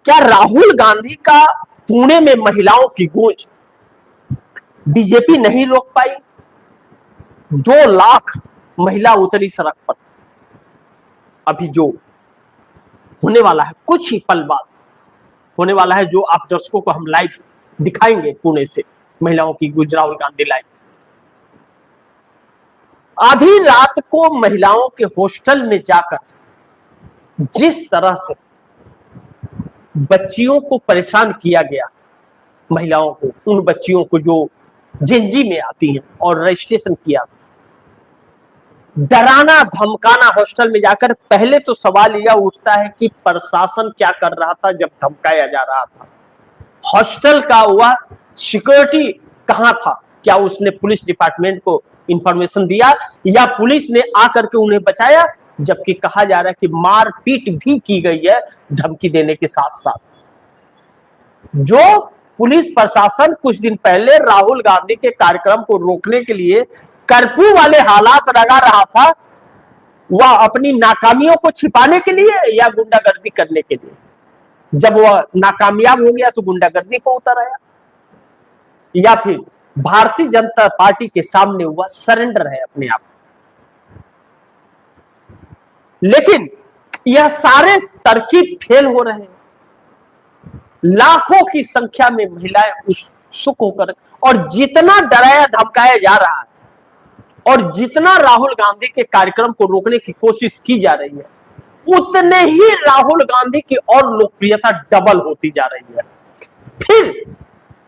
क्या राहुल गांधी का पुणे में महिलाओं की गूंज बीजेपी नहीं रोक पाई? 2 लाख महिला उतरी सड़क पर। अभी जो होने वाला है, कुछ ही पल बाद होने वाला है, जो आप दर्शकों को हम लाइव दिखाएंगे पुणे से, महिलाओं की गूंज, राहुल गांधी लाइव। आधी रात को महिलाओं के हॉस्टल में जाकर जिस तरह से बच्चियों को परेशान किया गया, महिलाओं को, उन बच्चियों को जो जेनजी में आती हैं, और रजिस्ट्रेशन किया, डराना धमकाना हॉस्टल में जाकर। पहले तो सवाल यह उठता है कि प्रशासन क्या कर रहा था जब धमकाया जा रहा था? हॉस्टल का हुआ सिक्योरिटी कहां था? क्या उसने पुलिस डिपार्टमेंट को इंफॉर्मेशन दिया, या पुलिस ने आकर के उन्हें बचाया? जबकि कहा जा रहा है कि मारपीट भी की गई है धमकी देने के साथ साथ। जो पुलिस प्रशासन कुछ दिन पहले राहुल गांधी के कार्यक्रम को रोकने के लिए कर्फ्यू वाले हालात लगा रहा था, वह अपनी नाकामियों को छिपाने के लिए या गुंडागर्दी करने के लिए? जब वह नाकामयाब हो गया तो गुंडागर्दी को उतर आया, या फिर भारतीय जनता पार्टी के सामने वह सरेंडर है अपने आप? लेकिन यह सारे तरकीब फेल हो रहे हैं। लाखों की संख्या में महिलाएं उत्सुक होकर, और जितना डराया धमकाया जा रहा है, और जितना राहुल गांधी के कार्यक्रम को रोकने की कोशिश की जा रही है, उतने ही राहुल गांधी की और लोकप्रियता डबल होती जा रही है। फिर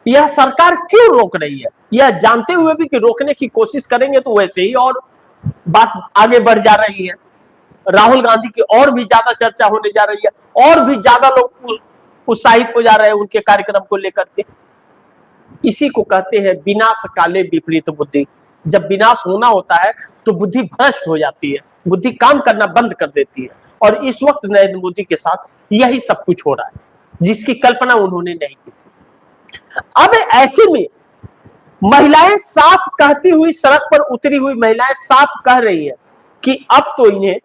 यह सरकार क्यों रोक रही है? यह जानते हुए भी कि रोकने की कोशिश करेंगे तो वैसे ही और बात आगे बढ़ जा रही है, राहुल गांधी की और भी ज्यादा चर्चा होने जा रही है, और भी ज्यादा लोग उत्साहित हो जा रहे हैं उनके कार्यक्रम को लेकर के। इसी को कहते हैं विनाश काले विपरीत बुद्धि। जब विनाश होना होता है तो बुद्धि भ्रष्ट हो जाती है, बुद्धि काम करना बंद कर देती है, और इस वक्त नरेंद्र मोदी के साथ यही सब कुछ हो रहा है, जिसकी कल्पना उन्होंने नहीं की थी। अब ऐसे में महिलाएं साफ कहती हुई, सड़क पर उतरी हुई महिलाएं साफ कह रही है कि अब तो इन्हें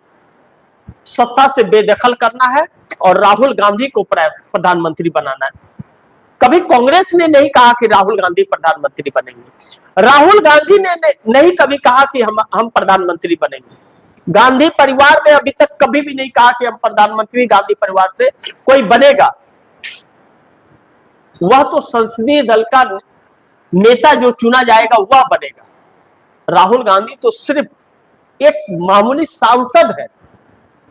सत्ता से बेदखल करना है और राहुल गांधी को प्रधानमंत्री बनाना है। कभी कांग्रेस ने नहीं कहा कि राहुल गांधी प्रधानमंत्री बनेंगे, राहुल गांधी ने नहीं कभी कहा कि हम प्रधानमंत्री बनेंगे, गांधी परिवार ने अभी तक कभी भी नहीं कहा कि हम प्रधानमंत्री गांधी परिवार से कोई बनेगा। वह तो संसदीय दल का नेता जो चुना जाएगा वह बनेगा। राहुल गांधी तो सिर्फ एक मामूली सांसद है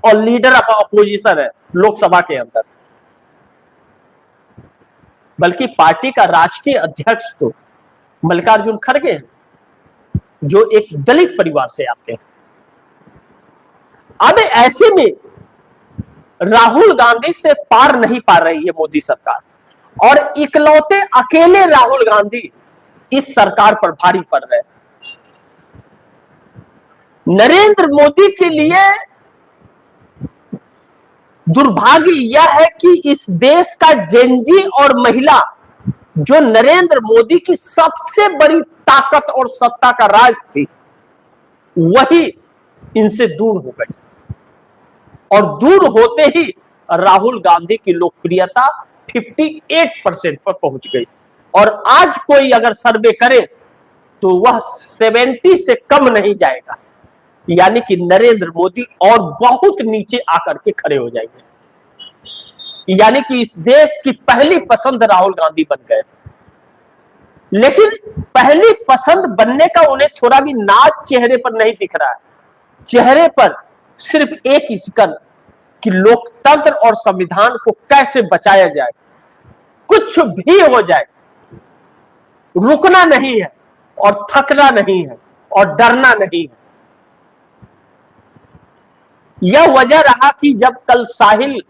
और लीडर ऑफ अपोजिशन है लोकसभा के अंदर, बल्कि पार्टी का राष्ट्रीय अध्यक्ष तो मल्लिकार्जुन खड़गे हैं, जो एक दलित परिवार से आते हैं। अब ऐसे में राहुल गांधी से पार नहीं पा रही है मोदी सरकार, और इकलौते अकेले राहुल गांधी इस सरकार पर भारी पड़ रहे हैं। नरेंद्र मोदी के लिए दुर्भाग्य यह है कि इस देश का जेनजी और महिला, जो नरेंद्र मोदी की सबसे बड़ी ताकत और सत्ता का राज थी, वही इनसे दूर हो गई, और दूर होते ही राहुल गांधी की लोकप्रियता 58% पर पहुंच गई, और आज कोई अगर सर्वे करे तो वह 70 से कम नहीं जाएगा, यानी कि नरेंद्र मोदी और बहुत नीचे आकर के खड़े हो जाएंगे, यानी कि इस देश की पहली पसंद राहुल गांधी बन गए। लेकिन पहली पसंद बनने का उन्हें थोड़ा भी नाच चेहरे पर नहीं दिख रहा है। चेहरे पर सिर्फ एक ही शिकन कि लोकतंत्र और संविधान को कैसे बचाया जाए, कुछ भी हो जाए रुकना नहीं है, और थकना नहीं है, और डरना नहीं है। यह वजह रहा कि जब कल साहिल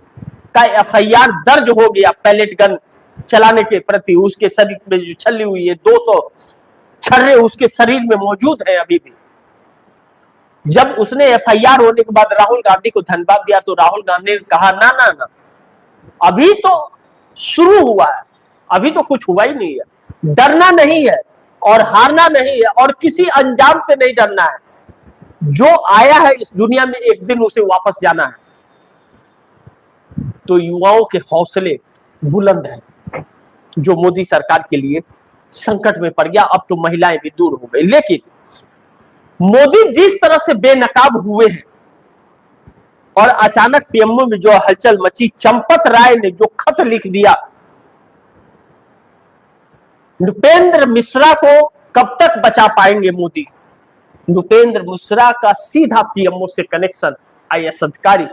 का एफआईआर दर्ज हो गया पैलेट गन चलाने के प्रति, उसके शरीर में जो छल्ली हुई है 200 छर्रे उसके शरीर में मौजूद है अभी भी, जब उसने एफआईआर होने के बाद राहुल गांधी को धन्यवाद दिया तो राहुल गांधी ने कहा ना ना ना, अभी तो शुरू हुआ है, अभी तो कुछ हुआ ही नहीं है। डरना नहीं है और हारना नहीं है, और किसी अंजाम से नहीं डरना है। जो आया है इस दुनिया में एक दिन उसे वापस जाना है। तो युवाओं के हौसले बुलंद है जो मोदी सरकार के लिए संकट में पड़ गया। अब तो महिलाएं भी दूर हो गई, लेकिन मोदी जिस तरह से बेनकाब हुए हैं और अचानक पीएमओ में जो हलचल मची, चंपत राय ने जो खत लिख दिया, नृपेंद्र मिश्रा को कब तक बचा पाएंगे मोदी। नृपेंद्र मिश्रा का सीधा पीएमओ से कनेक्शन, आईएएस अधिकारी,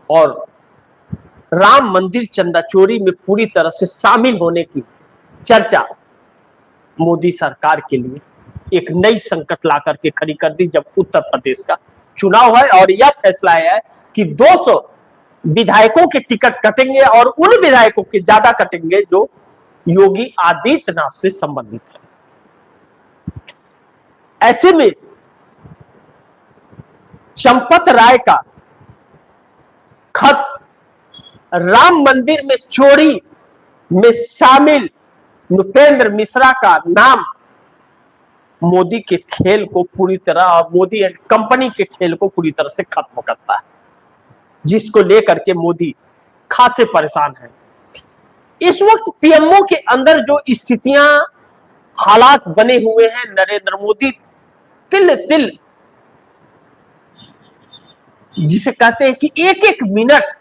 और राम मंदिर चंदा चोरी में पूरी तरह से शामिल होने की चर्चा मोदी सरकार के लिए एक नई संकट ला करके खड़ी कर दी, जब उत्तर प्रदेश का चुनाव है और यह फैसला आया है कि 200 विधायकों के टिकट कटेंगे और उन विधायकों के ज्यादा कटेंगे जो योगी आदित्यनाथ से संबंधित है। ऐसे में चंपत राय का खत राम मंदिर में चोरी में शामिल नृपेंद्र मिश्रा का नाम मोदी के खेल को पूरी तरह और मोदी एंड कंपनी के खेल को पूरी तरह से खत्म करता है, जिसको लेकर के मोदी खासे परेशान है। इस वक्त पीएमओ के अंदर जो स्थितियां, हालात बने हुए हैं, नरेंद्र मोदी तिल तिल, जिसे कहते हैं कि एक एक मिनट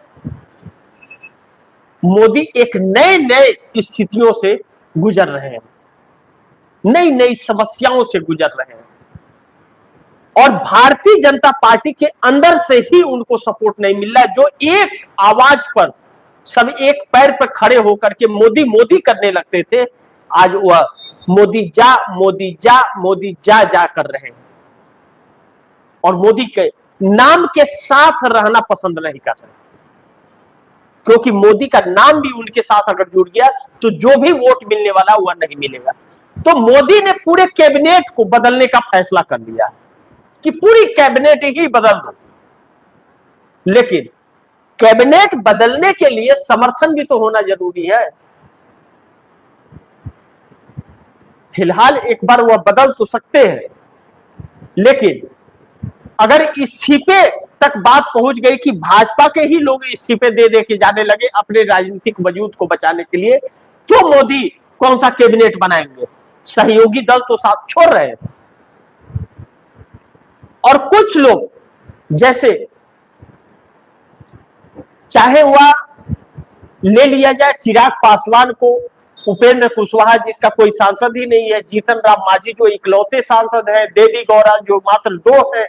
मोदी एक नए नए स्थितियों से गुजर रहे हैं, नई नई समस्याओं से गुजर रहे हैं, और भारतीय जनता पार्टी के अंदर से ही उनको सपोर्ट नहीं मिल रहा है। जो एक आवाज पर सब एक पैर पर खड़े होकर के मोदी मोदी करने लगते थे, आज वह मोदी जा मोदी जा मोदी जा जा कर रहे हैं और मोदी के नाम के साथ रहना पसंद नहीं कर रहे, क्योंकि मोदी का नाम भी उनके साथ अगर जुड़ गया तो जो भी वोट मिलने वाला वह नहीं मिलेगा। तो मोदी ने पूरे कैबिनेट को बदलने का फैसला कर लिया कि पूरी कैबिनेट ही बदल दो, लेकिन कैबिनेट बदलने के लिए समर्थन भी तो होना जरूरी है। फिलहाल एक बार वह बदल तो सकते हैं, लेकिन अगर इस्तीफे तक बात पहुंच गई कि भाजपा के ही लोग इस्तीफे दे दे के जाने लगे अपने राजनीतिक वजूद को बचाने के लिए, तो मोदी कौन सा कैबिनेट बनाएंगे। सहयोगी दल तो साथ छोड़ रहे हैं, और कुछ लोग जैसे चाहे वह ले लिया जाए चिराग पासवान को, उपेंद्र कुशवाहा जिसका कोई सांसद ही नहीं है, जीतन राम मांझी जो इकलौते सांसद है, देवी गौड़ा जो मात्र 2 है,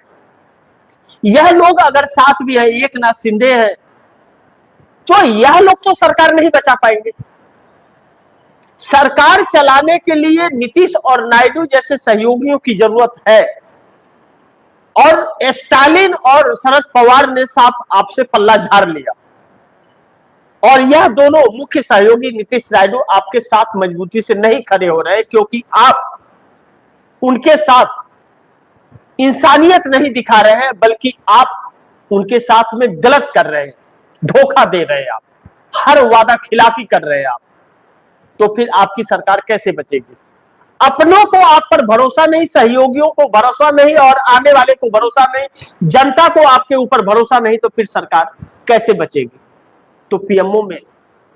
यह लोग अगर साथ भी है, एकनाथ शिंदे है, तो यह लोग तो सरकार नहीं बचा पाएंगे। सरकार चलाने के लिए नीतीश और नायडू जैसे सहयोगियों की जरूरत है, और स्टालिन और शरद पवार ने साफ आपसे पल्ला झाड़ लिया, और यह दोनों मुख्य सहयोगी नीतीश नायडू आपके साथ मजबूती से नहीं खड़े हो रहे, क्योंकि आप उनके साथ इंसानियत नहीं दिखा रहे हैं, बल्कि आप उनके साथ में गलत कर रहे हैं, धोखा दे रहे हैं, आप हर वादा खिलाफी कर रहे हैं आप। तो फिर आपकी सरकार कैसे बचेगी। अपनों को आप पर भरोसा नहीं, सहयोगियों को भरोसा नहीं, और आने वाले को भरोसा नहीं, जनता को आपके ऊपर भरोसा नहीं, तो फिर सरकार कैसे बचेगी। तो पीएमओ में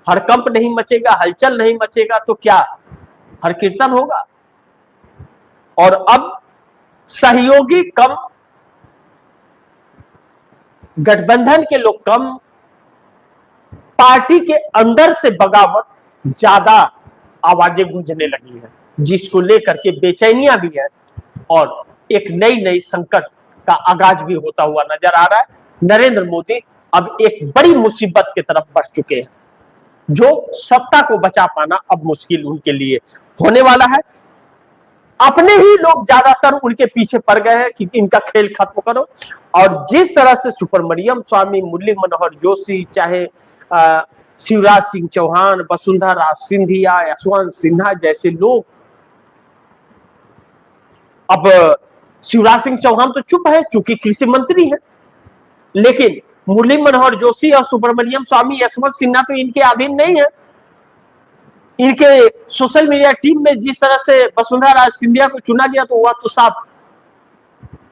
हड़कंप नहीं मचेगा, हलचल नहीं मचेगा, तो क्या हर कीर्तन होगा। और अब सहयोगी कम, गठबंधन के लोग कम, पार्टी के अंदर से बगावत ज्यादा आवाजें गूंजने लगी है, जिसको लेकर के बेचैनियां भी है, और एक नई नई संकट का आगाज भी होता हुआ नजर आ रहा है। नरेंद्र मोदी अब एक बड़ी मुसीबत की तरफ बढ़ चुके हैं, जो सत्ता को बचा पाना अब मुश्किल उनके लिए होने वाला है। अपने ही लोग ज्यादातर उनके पीछे पड़ गए हैं कि इनका खेल खत्म करो, और जिस तरह से सुब्रमण्यम स्वामी, मुरली मनोहर जोशी, चाहे शिवराज सिंह चौहान, वसुंधरा सिंधिया, यशवंत सिन्हा जैसे लोग, अब शिवराज सिंह चौहान तो चुप है चूंकि कृषि मंत्री है, लेकिन मुरली मनोहर जोशी और सुब्रमण्यम स्वामी, यशवंत सिन्हा तो इनके अधीन नहीं है। इनके सोशल मीडिया टीम में जिस तरह से वसुंधरा सिंधिया को चुना गया, तो वह तो साफ,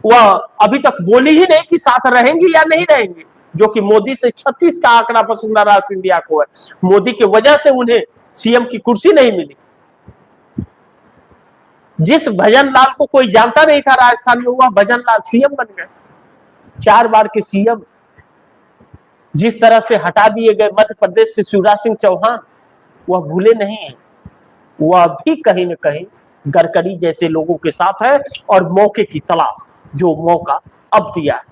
वह अभी तक बोली ही नहीं कि साथ रहेंगे या नहीं रहेंगे। जो कि मोदी से 36 का आंकड़ा वसुंधरा सिंधिया को है। मोदी की वजह से उन्हें सीएम की कुर्सी नहीं मिली। जिस भजन लाल को कोई जानता नहीं था राजस्थान में, वह भजन लाल सीएम बन गए, 4 बार के सीएम। जिस तरह से हटा दिए गए मध्य प्रदेश से शिवराज सिंह चौहान, वह भूले नहीं है। वह भी कहीं न कहीं गडकरी जैसे लोगों के साथ है और मौके की तलाश, जो मौका अब दिया है।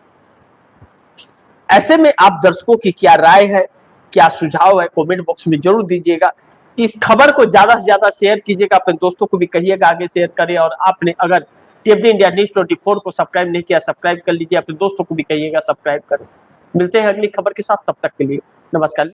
ऐसे में आप दर्शकों की क्या राय है, क्या सुझाव है, कमेंट बॉक्स में जरूर दीजिएगा। इस खबर को ज्यादा से ज्यादा शेयर कीजिएगा, अपने दोस्तों को भी कहिएगा आगे शेयर करें। और आपने अगर टीएफडी इंडिया न्यूज़ 24 को सब्सक्राइब नहीं किया, सब्सक्राइब कर लीजिए, अपने दोस्तों को भी कहिएगा सब्सक्राइब करें। मिलते हैं अगली खबर के साथ, तब तक के लिए नमस्कार।